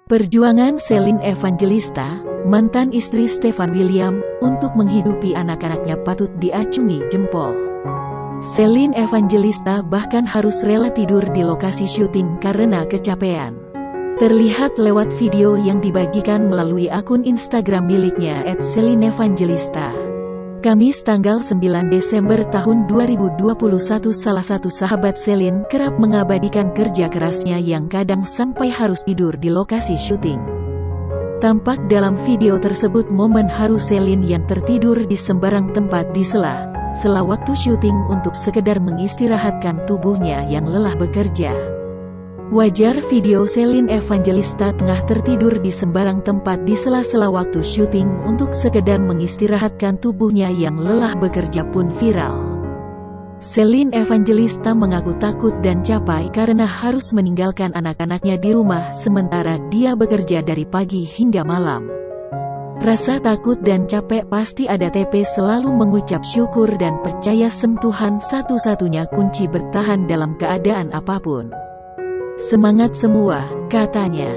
Perjuangan Celine Evangelista, mantan istri Stefan William, untuk menghidupi anak-anaknya patut diacungi jempol. Celine Evangelista bahkan harus rela tidur di lokasi syuting karena kecapean. Terlihat lewat video yang dibagikan melalui akun Instagram miliknya @CelineEvangelista. Kamis tanggal 9 Desember tahun 2021, salah satu sahabat Celine kerap mengabadikan kerja kerasnya yang kadang sampai harus tidur di lokasi syuting. Tampak dalam video tersebut momen haru Celine yang tertidur di sembarang tempat di sela waktu syuting untuk sekedar mengistirahatkan tubuhnya yang lelah bekerja. Wajar video Celine Evangelista tengah tertidur di sembarang tempat di sela-sela waktu syuting untuk sekedar mengistirahatkan tubuhnya yang lelah bekerja pun viral. Celine Evangelista mengaku takut dan capek karena harus meninggalkan anak-anaknya di rumah sementara dia bekerja dari pagi hingga malam. Rasa takut dan capek pasti ada, TP selalu mengucap syukur dan percaya Tuhan satu-satunya kunci bertahan dalam keadaan apapun. Semangat semua, katanya.